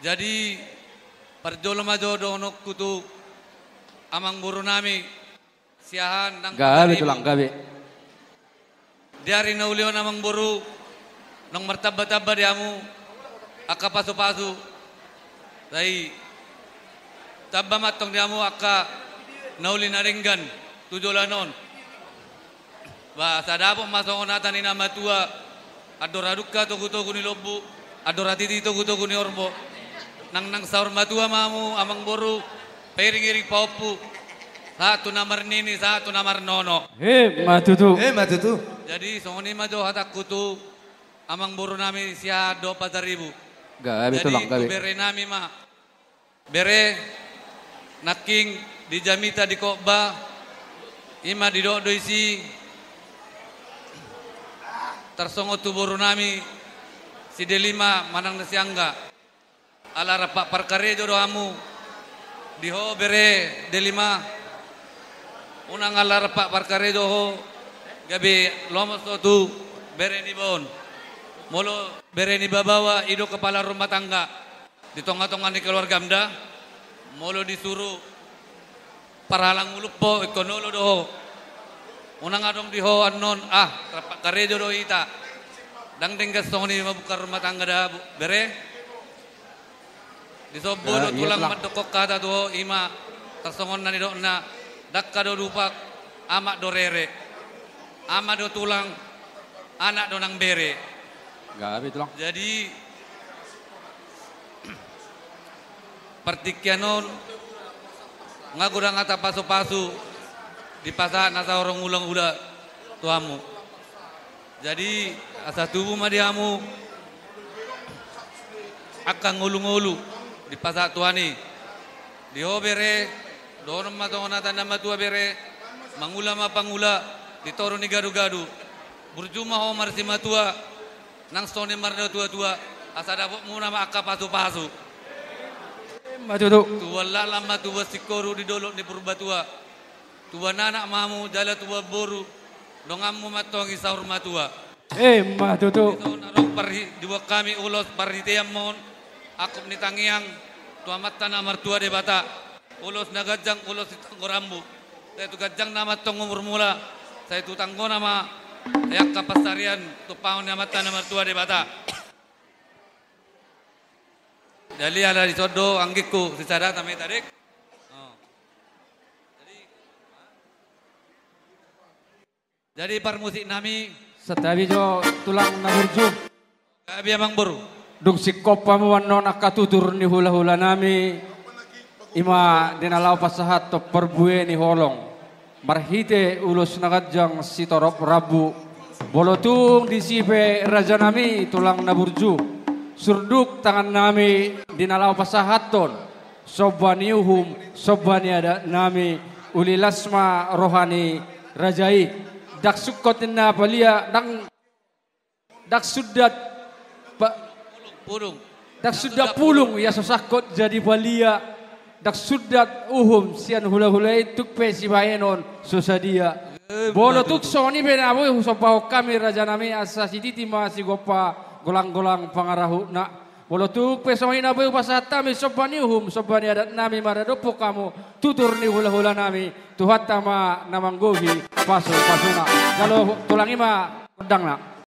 Jadi perjolo majodo nok kutu amang buru nami siahan nang gabi tulang gabi. Diari naulio namang buru nang martaba-taba diamu aka pasu-pasu. Dai tabba matong diamu aka nauli naringgan tujolanon. Ba sadapo masongonatan ni nama tua adoraduka togu-togu ni lobu adoratiti togu-togu ni orbo. Nang saur matua mamu amang boru piring-iring paupu satu namar nini satu namar nono matutu jadi songoni majo hatak kutu amang boru nami sia 24.000 gabi tulang gabi bere nami ma bere naking di jamita di kokba ima di do isi tersongo tu boru nami si delima manang nasiangga ala rapak parkare jodoh amu diho bere delima unang ala rapak parkare joho gabi lomos tu bere ni bon molo bere ni babawa ido kepala rumah tangga di tonga-tonga ni keluarga mda molo disuruh paralang ulupo ikonolo doho unang adong diho anon rapak kare jodoh ita dang denggas tong ni mabuka rumah tangga dah bere disobolo tulang madokok kata tuho ima tersongon na nidok na dakka do dupak amak do rere ama do tulang anak do nang bere gabi tulang jadi pertikianon ngagudang ata pasu-pasu di pasar nasa orang ulang ula tuamu jadi asa tubuh madiamu akan ngulu-ngulu di pasar tuani di bere donom matongonatan nama tua bere mangula mapangula di toro ni gadu-gadu burjuma ho marsi matua nang stone marna tua-tua asada muna ma akka pasu-pasu matutu tua lama tua sikoru di dolok di purbatua tua nanak mamu jala tua boru dongamu matongi sahur matua matutu narong parhi diwa kami ulos parhitiam mon akop ni tangiang tuamat tanah martua de bata ulos nagajang ulos itanggorambu saya tu gajang nama tong umur mula saya tu tanggo nama yak kapastarian tu paun nama tanah martua de bata jadi ada di sodo anggiku secara tamai tarik jadi parmusik nami setabi jo tulang naburju gabi amang boru duk sikop pamuwan nakatutur ni hula-hula nami ima dinalau pasahat to perbue ni holong marhite ulus nakadjang sitorop rabu bolotung disipe raja nami tulang naburju surduk tangan nami dinalau pasahat ton sobaniuhum sobani ada nami ulilasma rohani rajai dak sukotin na palia dak sudat pulung dak sudah pulung ya sosakot jadi balia dak sudat sian hula-hula itu pesi baenon susadia bolo tuk soni benabu sopaho kami raja nami asa siditi masih gopa golang-golang pangarahu na bolo tuk pesoni nabu pasata mi sobani adat nami maradopo kamu tutur ni hula-hula nami tuhat tama namanggohi pasuna kalau tulang ima pedang nak